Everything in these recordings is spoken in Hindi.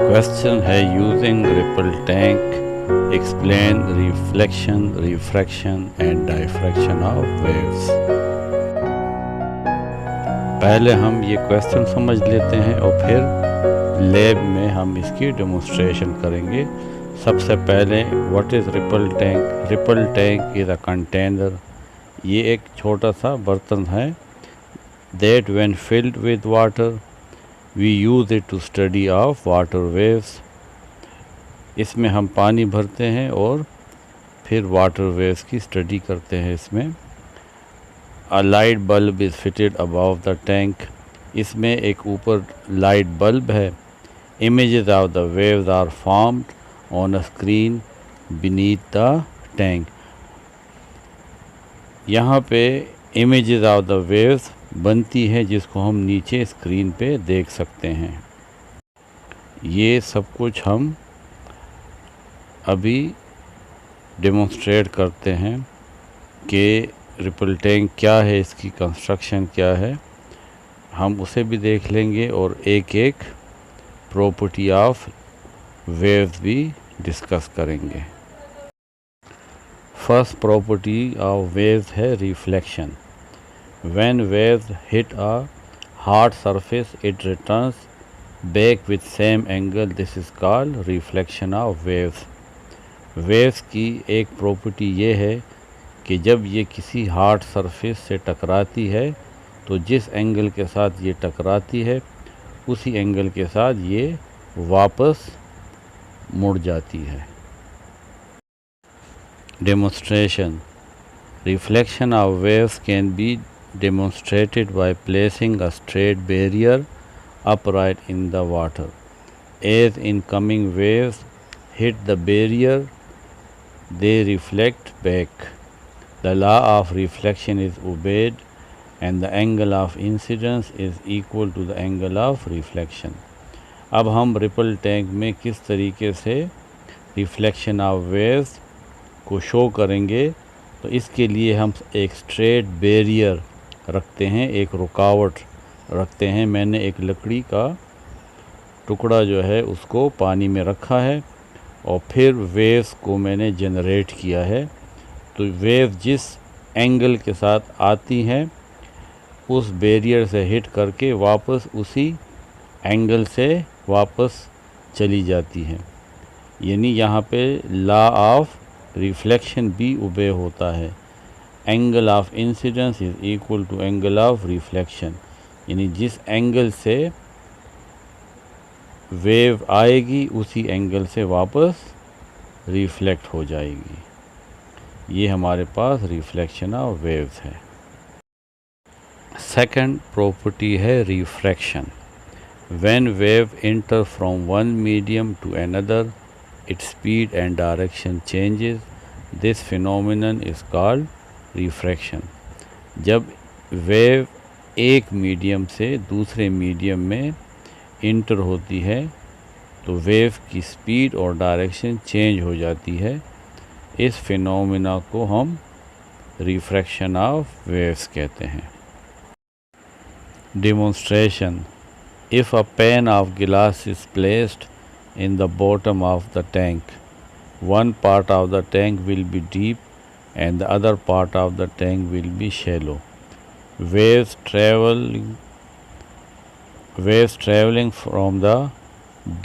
क्वेश्चन है using ripple tank explain reflection, refraction and diffraction of waves. पहले हम ये क्वेश्चन समझ लेते हैं और फिर लैब में हम इसकी डेमोन्स्ट्रेशन करेंगे। सबसे पहले what is ripple tank? Ripple tank is a container, ये एक छोटा सा बर्तन है। That when filled with water we use it to study of water waves. इसमें हम पानी भरते हैं और फिर वाटर वेव्स की स्टडी करते हैं इसमें। A light bulb is fitted above the tank, इसमें एक ऊपर लाइट बल्ब है। Images of the waves are formed on a screen beneath the tank. यहाँ पे इमेजेस ऑफ द वेव्स बनती है जिसको हम नीचे स्क्रीन पे देख सकते हैं। ये सब कुछ हम अभी डेमोन्स्ट्रेट करते हैं कि रिपल टैंक क्या है, इसकी कंस्ट्रक्शन क्या है, हम उसे भी देख लेंगे और एक एक प्रॉपर्टी ऑफ वेव्स भी डिस्कस करेंगे। फर्स्ट प्रॉपर्टी ऑफ वेव्स है reflection. When waves hit a hard surface, it returns back with same angle. This is called reflection of waves. Waves की एक प्रॉपर्टी ये है कि जब ये किसी हार्ड सरफेस से टकराती है तो जिस एंगल के साथ ये टकराती है उसी एंगल के साथ ये वापस मुड़ जाती है। Demonstration. Reflection of waves can be demonstrated by placing a straight barrier upright in the water. As incoming waves hit the barrier, they reflect back. The law of reflection is obeyed and the angle of incidence is equal to the angle of reflection. अब हम रिपल टैंक में किस तरीके से रिफ्लेक्शन ऑफ वेव्स को शो करेंगे, तो इसके लिए हम एक स्ट्रेट बैरियर रखते हैं, एक रुकावट रखते हैं। मैंने एक लकड़ी का टुकड़ा जो है उसको पानी में रखा है और फिर वेव्स को मैंने जनरेट किया है। तो वेव जिस एंगल के साथ आती हैं उस बैरियर से हिट करके वापस उसी एंगल से वापस चली जाती हैं। यानी यहाँ पे लॉ ऑफ रिफ्लेक्शन भी ओबे होता है। Angle of incidence is equal to angle of reflection, यानी जिस एंगल से वेव आएगी उसी एंगल से वापस रिफ्लेक्ट हो जाएगी। ये हमारे पास रिफ्लेक्शन ऑफ वेव्स है। सेकंड प्रॉपर्टी है refraction. When wave enter from one medium to another, its speed and direction changes. This phenomenon is called refraction. जब वेव एक मीडियम से दूसरे मीडियम में इंटर होती है तो वेव की स्पीड और डायरेक्शन चेंज हो जाती है। इस फिनोमेना को हम रिफ्रैक्शन ऑफ वेव्स कहते हैं। Demonstration. If a pane of glass is placed in the bottom of the tank, one part of the tank will be deep and the other part of the tank will be shallow. Waves traveling from the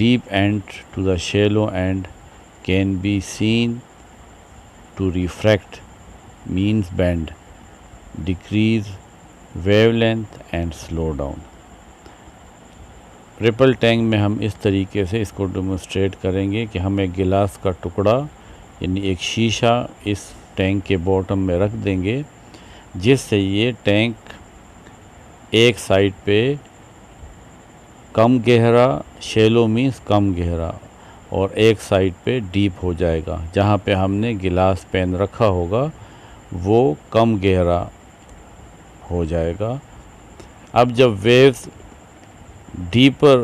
deep end to the shallow end can be seen to refract, means bend, decrease wavelength and slow down. Ripple tank में हम इस तरीके से इसको डेमोन्स्ट्रेट करेंगे कि हम एक गिलास का टुकड़ा यानी एक शीशा इस टैंक के बॉटम में रख देंगे, जिससे ये टैंक एक साइड पे कम गहरा, शैलो मीन्स कम गहरा, और एक साइड पे डीप हो जाएगा। जहाँ पे हमने गिलास पेन रखा होगा वो कम गहरा हो जाएगा। अब जब वेव्स डीपर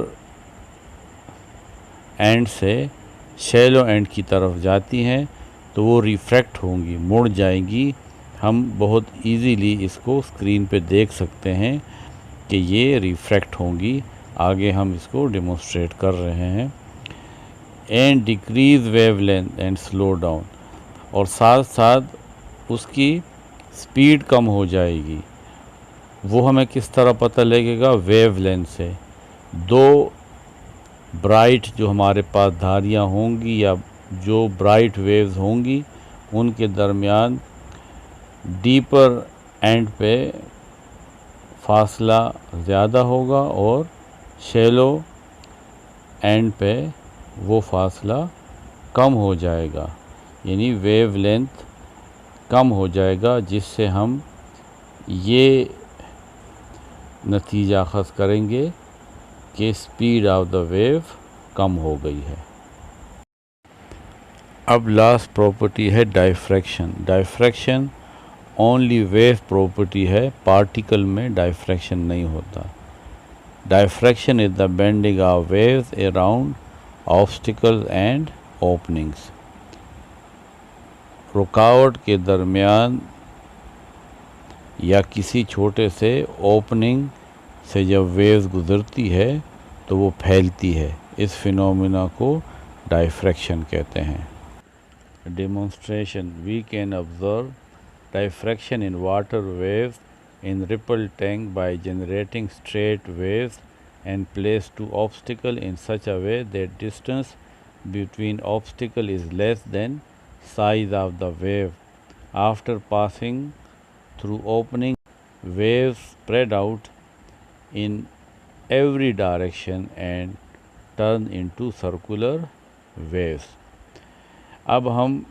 एंड से शैलो एंड की तरफ जाती हैं तो वो रिफ्रैक्ट होंगी, मुड़ जाएंगी। हम बहुत इजीली इसको स्क्रीन पे देख सकते हैं कि ये रिफ्रैक्ट होंगी। आगे हम इसको डेमोन्स्ट्रेट कर रहे हैं। And decrease wavelength and slow down, और साथ साथ उसकी स्पीड कम हो जाएगी। वो हमें किस तरह पता लगेगा? वेवलेंथ से। दो ब्राइट जो हमारे पास धारियाँ होंगी या जो ब्राइट वेव्स होंगी, उनके दरमियान डीपर एंड पे फासला ज़्यादा होगा और शैलो एंड पे वो फासला कम हो जाएगा, यानी वेवलेंथ कम हो जाएगा, जिससे हम ये नतीजा अख़ज़ करेंगे कि स्पीड ऑफ द वेव कम हो गई है। अब लास्ट प्रॉपर्टी है diffraction. Diffraction only wave property है, पार्टिकल में डायफ्रैक्शन नहीं होता। Diffraction is the bending of waves around obstacles and openings. रुकावट के दरमियान या किसी छोटे से ओपनिंग से जब वेव्स गुज़रती है तो वो फैलती है। इस फिनोमिना को डायफ्रैक्शन कहते हैं। Demonstration, we can observe diffraction in water waves in ripple tank by generating straight waves and place two obstacle in such a way that distance between obstacle is less than size of the wave. After passing through opening, waves spread out in every direction and turn into circular waves. अब हम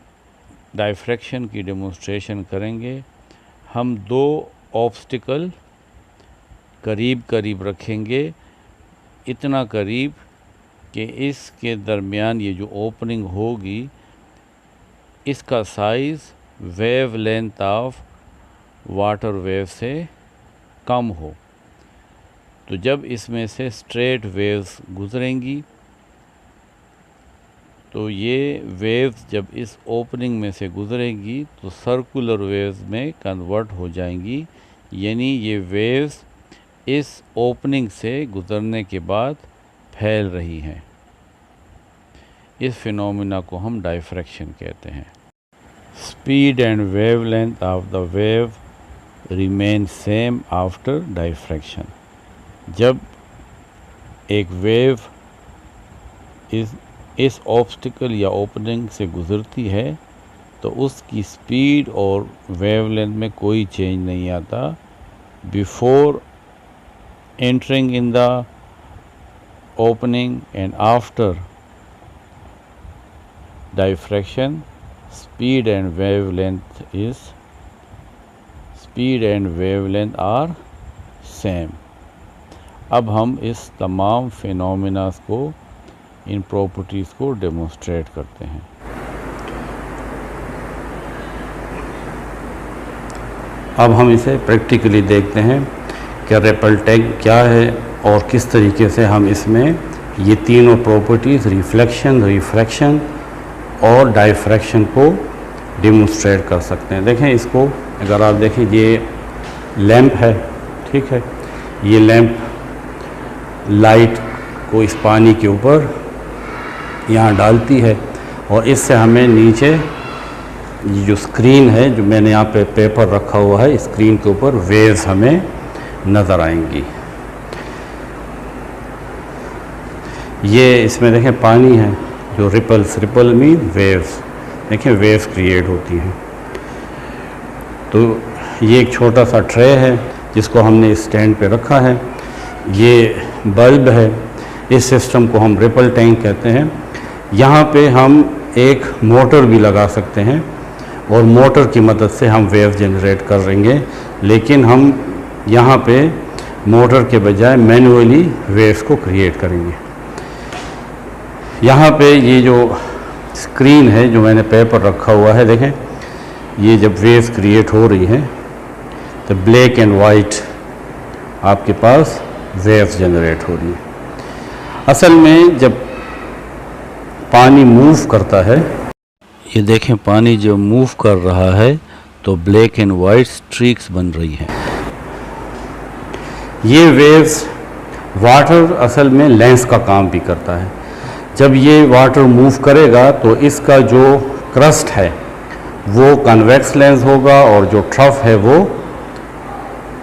डायफ्रैक्शन की डेमोन्स्ट्रेशन करेंगे। हम दो ऑब्स्टिकल करीब करीब रखेंगे, इतना करीब कि इसके दरमियान ये जो ओपनिंग होगी इसका size wave length of water wave से कम हो। तो जब इसमें से स्ट्रेट वेव्स गुज़रेंगी तो ये वेव्स जब इस ओपनिंग में से गुज़रेंगी तो सर्कुलर वेव्स में कन्वर्ट हो जाएंगी, यानी ये वेव्स इस ओपनिंग से गुज़रने के बाद फैल रही हैं। इस फिनोमिना को हम डायफ्रैक्शन कहते हैं। Speed and wavelength of the wave remain same after diffraction. जब एक वेव इस ऑब्स्टिकल या ओपनिंग से गुज़रती है तो उसकी स्पीड और वेवलेंथ में कोई चेंज नहीं आता। Before entering in the opening and after diffraction, speed and wavelength are same. अब हम इस तमाम फिनोमिनास को, इन प्रॉपर्टीज़ को डेमोन्स्ट्रेट करते हैं। अब हम इसे प्रैक्टिकली देखते हैं कि रिपल टैंक क्या है और किस तरीके से हम इसमें ये तीनों प्रॉपर्टीज़ रिफ्लेक्शन, रिफ्रैक्शन और डायफ्रैक्शन को डेमोन्स्ट्रेट कर सकते हैं। देखें इसको, अगर आप देखें ये लैंप है, ठीक है, ये लैंप लाइट को इस पानी के ऊपर यहाँ डालती है और इससे हमें नीचे ये जो स्क्रीन है, जो मैंने यहाँ पे पेपर रखा हुआ है, स्क्रीन के ऊपर वेव्स हमें नज़र आएंगी। ये इसमें देखें पानी है जो रिपल मीन वेव्स, देखें वेव्स क्रिएट होती हैं। तो ये एक छोटा सा ट्रे है जिसको हमने स्टैंड पे रखा है। ये बल्ब है, इस सिस्टम को हम रिपल टैंक कहते हैं। यहाँ पे हम एक मोटर भी लगा सकते हैं और मोटर की मदद से हम वेव जनरेट कर लेंगे, लेकिन हम यहाँ पे मोटर के बजाय मैन्युअली वेव्स को क्रिएट करेंगे। यहाँ पे ये जो स्क्रीन है जो मैंने पेपर रखा हुआ है, देखें ये जब वेव्स क्रिएट हो रही हैं तो ब्लैक एंड वाइट आपके पास वेव्स जनरेट हो रही है। असल में जब पानी मूव करता है, ये देखें पानी जब मूव कर रहा है तो ब्लैक एंड वाइट स्ट्रीक्स बन रही हैं। ये वेव्स, वाटर असल में लेंस का काम भी करता है। जब ये वाटर मूव करेगा तो इसका जो क्रस्ट है वो कन्वेक्स लेंस होगा और जो ट्रफ है वो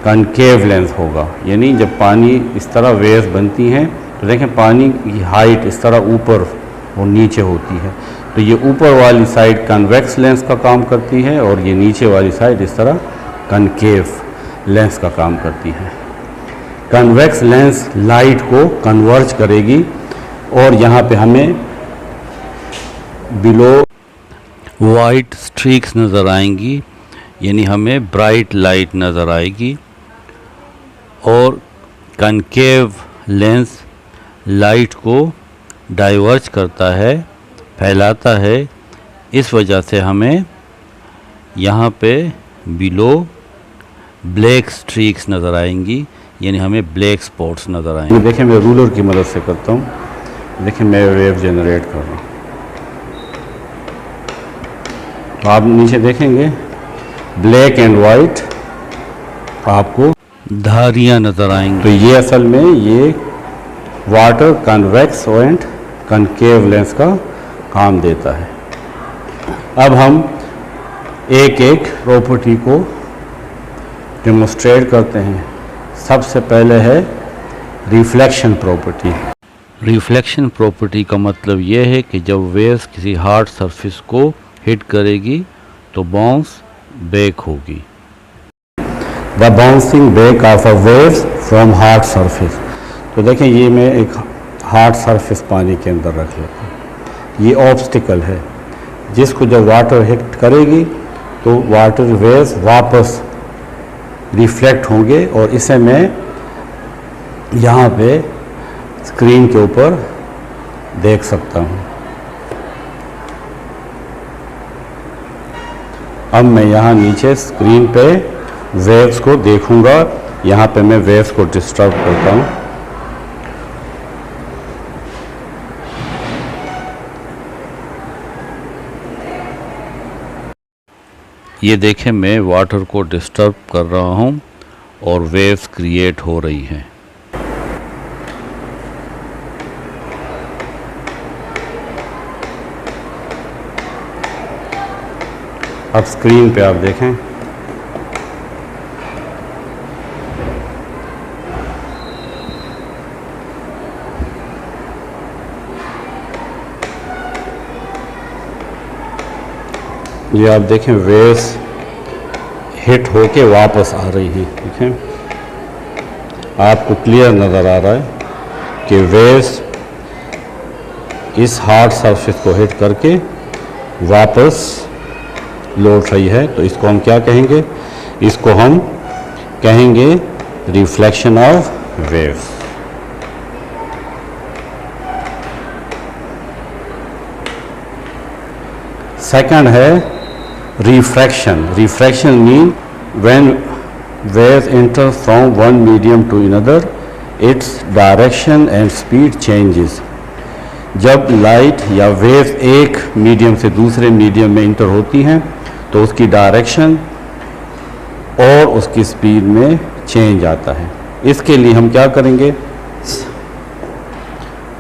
कनकेव लेंस होगा। यानी जब पानी इस तरह वेव्स बनती हैं तो देखें पानी की हाइट इस तरह ऊपर और नीचे होती है, तो ये ऊपर वाली साइड कन्वेक्स लेंस का काम करती है और ये नीचे वाली साइड इस तरह कनकेव लेंस का काम करती है। कन्वेक्स लेंस लाइट को कन्वर्ज करेगी और यहाँ पे हमें बिलो वाइट स्ट्रीक्स नज़र आएंगी, यानी हमें ब्राइट लाइट नज़र आएगी। और कनकेव लेंस लाइट को डाइवर्ज करता है, फैलाता है, इस वजह से हमें यहाँ पे बिलो ब्लैक स्ट्रीक्स नज़र आएंगी, यानी हमें ब्लैक स्पॉट्स नज़र आएंगे। देखिए मैं रूलर की मदद से करता हूँ, देखिए मैं वेव जनरेट कर रहा हूँ। तो आप नीचे देखेंगे ब्लैक एंड वाइट आपको धारियाँ नज़र आएंगी। तो ये असल में ये water convex and concave lens का काम देता है। अब हम एक एक प्रॉपर्टी को डेमोस्ट्रेट करते हैं। सबसे पहले है रिफ्लेक्शन प्रॉपर्टी। रिफ्लेक्शन प्रॉपर्टी का मतलब ये है कि जब वेव्स किसी हार्ड सरफेस को हिट करेगी तो बाउंस बैक होगी। The bouncing back of a waves from hard surface. तो देखें ये मैं एक हार्ड सरफेस पानी के अंदर रख लेता हूँ। ये ऑब्स्टिकल है जिसको जब वाटर हिट करेगी तो वाटर वेव्स वापस रिफ्लेक्ट होंगे और इसे मैं यहाँ पे स्क्रीन के ऊपर देख सकता हूँ। अब मैं यहाँ नीचे स्क्रीन पे वेव्स को देखूँगा। यहाँ पे मैं वेव्स को डिस्टर्ब करता हूँ। ये देखें मैं वाटर को डिस्टर्ब कर रहा हूँ और वेव्स क्रिएट हो रही हैं। अब स्क्रीन पे आप देखें ये आप देखें वेव्स हिट होके वापस आ रही हैं। देखें आपको क्लियर नज़र आ रहा है कि वेव्स इस हार्ड सरफेस को हिट करके वापस लौट रही है। तो इसको हम क्या कहेंगे? इसको हम कहेंगे रिफ्लेक्शन ऑफ वेव्स। सेकंड है refraction. Refraction mean when waves enter from one medium to another its direction and speed changes. जब लाइट या वेव्स एक मीडियम से दूसरे मीडियम में इंटर होती हैं तो उसकी डायरेक्शन और उसकी स्पीड में चेंज आता है। इसके लिए हम क्या करेंगे?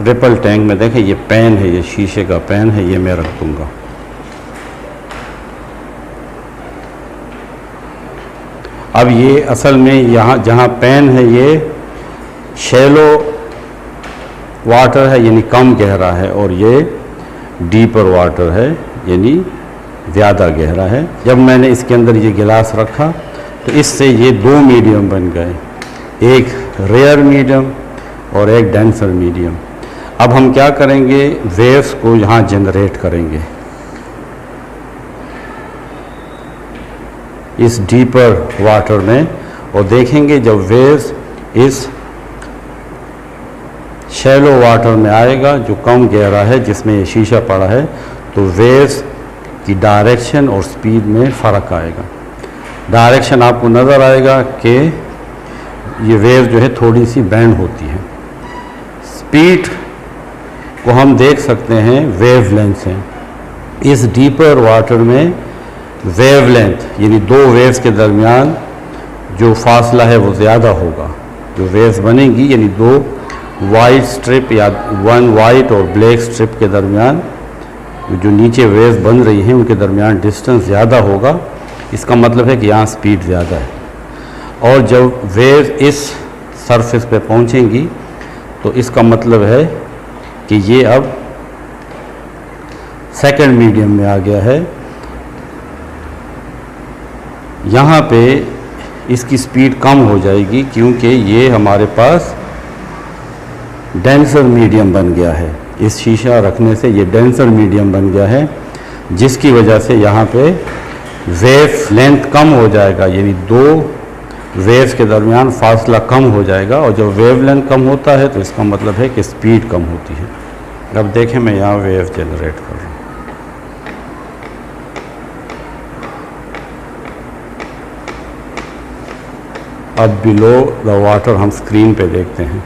रिपल टैंक में देखें ये पेन है, ये शीशे का पेन है, ये मैं रख दूंगा। अब ये असल में यहाँ जहाँ पेन है ये शैलो वाटर है यानी कम गहरा है और ये डीपर वाटर है यानी ज़्यादा गहरा है। जब मैंने इसके अंदर ये गिलास रखा तो इससे ये दो मीडियम बन गए, एक रेयर मीडियम और एक डेंसर मीडियम। अब हम क्या करेंगे? वेव्स को यहाँ जनरेट करेंगे इस डीपर वाटर में और देखेंगे जब वेव्स इस शैलो वाटर में आएगा जो कम गहरा है जिसमें ये शीशा पड़ा है तो वेव्स की डायरेक्शन और स्पीड में फ़र्क आएगा। डायरेक्शन आपको नज़र आएगा कि ये वेव जो है थोड़ी सी बैंड होती है। स्पीड को हम देख सकते हैं वेवलेंथ से। इस डीपर वाटर में वेवलेंथ यानी दो वेव्स के दरमियान जो फासला है वो ज़्यादा होगा। जो वेव्स बनेंगी यानी दो वाइट स्ट्रिप या वन वाइट और ब्लैक स्ट्रिप के दरमियान जो नीचे वेव्स बन रही हैं उनके दरमियान डिस्टेंस ज़्यादा होगा, इसका मतलब है कि यहाँ स्पीड ज़्यादा है। और जब वेव इस सरफेस पे पहुँचेंगी तो इसका मतलब है कि ये अब सेकंड मीडियम में आ गया है। यहाँ पे इसकी स्पीड कम हो जाएगी क्योंकि ये हमारे पास डेंसर मीडियम बन गया है। इस शीशा रखने से ये डेंसर मीडियम बन गया है, जिसकी वजह से यहाँ पे वेव लेंथ कम हो जाएगा, यानी दो वेव्स के दरमियान फासला कम हो जाएगा। और जब वेव लेंथ कम होता है तो इसका मतलब है कि स्पीड कम होती है। अब देखें मैं यहाँ वेव जनरेट कर रहा हूँ। अब बिलो द वाटर हम स्क्रीन पे देखते हैं।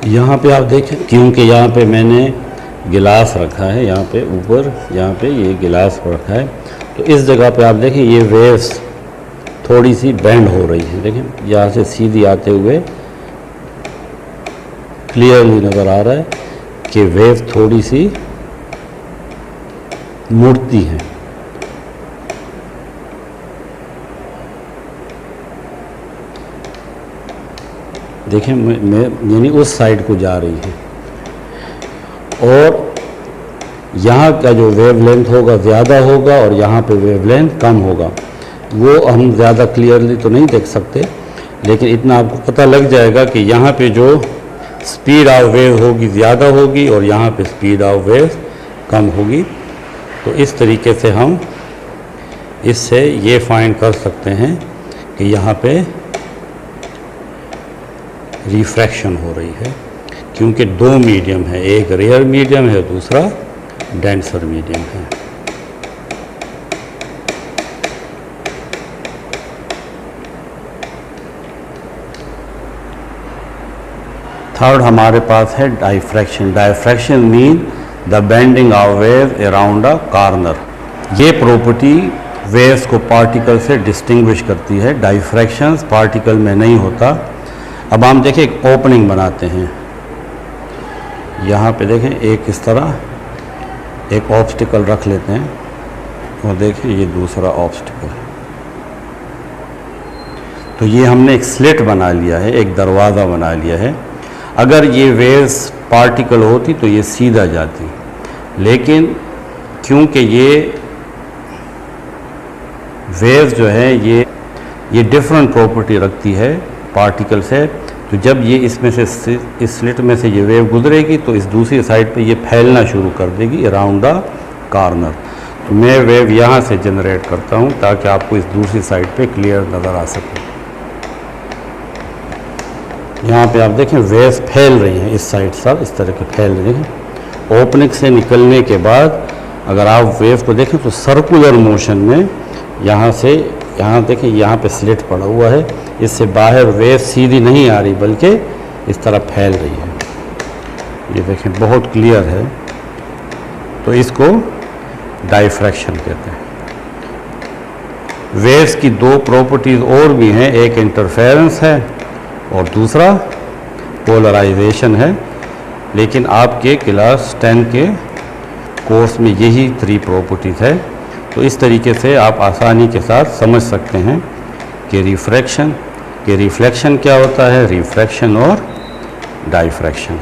यहाँ पे आप देखें, क्योंकि यहाँ पे मैंने गिलास रखा है, यहाँ पे ऊपर यहाँ पे ये गिलास रखा है, तो इस जगह पे आप देखें ये वेव्स थोड़ी सी बेंड हो रही है। देखें यहाँ से सीधी आते हुए क्लियरली नज़र आ रहा है कि वेव थोड़ी सी मुड़ती है। देखें मैं यानी उस साइड को जा रही है, और यहाँ का जो वेव लेंथ होगा ज़्यादा होगा और यहाँ पे वेव लेंथ कम होगा। वो हम ज़्यादा क्लियरली तो नहीं देख सकते, लेकिन इतना आपको पता लग जाएगा कि यहाँ पे जो स्पीड ऑफ वेव होगी ज़्यादा होगी और यहाँ पे स्पीड ऑफ वेव कम होगी। तो इस तरीके से हम इससे ये फाइंड कर सकते हैं कि यहाँ पे रिफ्रैक्शन हो रही है, क्योंकि दो मीडियम है, एक रेयर मीडियम है, दूसरा डेंसर मीडियम है। थर्ड हमारे पास है diffraction. Diffraction mean the bending of wave around a corner. ये प्रॉपर्टी वेव्स को पार्टिकल से डिस्टिंग्विश करती है। डाइफ्रैक्शंस पार्टिकल में नहीं होता। अब हम देखें एक ओपनिंग बनाते हैं, यहाँ पे देखें एक इस तरह एक ऑब्स्टिकल रख लेते हैं, और देखें ये दूसरा ऑब्स्टिकल। तो ये हमने एक स्लिट बना लिया है, एक दरवाज़ा बना लिया है। अगर ये वेव्स पार्टिकल होती तो ये सीधा जाती, लेकिन क्योंकि ये वेव्स जो है ये डिफरेंट प्रॉपर्टी रखती है पार्टिकल से, तो जब ये इसमें से इस स्लिट में से ये वेव गुजरेगी तो इस दूसरी साइड पे ये फैलना शुरू कर देगी अराउंड द कॉर्नर। तो मैं वेव यहाँ से जनरेट करता हूँ ताकि आपको इस दूसरी साइड पे क्लियर नज़र आ सके। यहाँ पे आप देखें वेव्स फैल रही हैं इस साइड से, इस तरह के फैल रही हैं। ओपनिंग से निकलने के बाद अगर आप वेव को देखें तो सर्कुलर मोशन में यहाँ से यहाँ देखें, यहाँ पे स्लिट पड़ा हुआ है, इससे बाहर वेव सीधी नहीं आ रही बल्कि इस तरह फैल रही है। ये देखें बहुत क्लियर है। तो इसको डाइफ्रैक्शन कहते हैं। वेव्स की दो प्रॉपर्टीज़ और भी हैं, एक इंटरफेरेंस है और दूसरा पोलराइजेशन है, लेकिन आपके क्लास 10 के कोर्स में यही 3 प्रॉपर्टीज़ है। तो इस तरीके से आप आसानी के साथ समझ सकते हैं कि रिफ्रैक्शन क्या होता है, रिफ्रैक्शन और डाइफ्रैक्शन।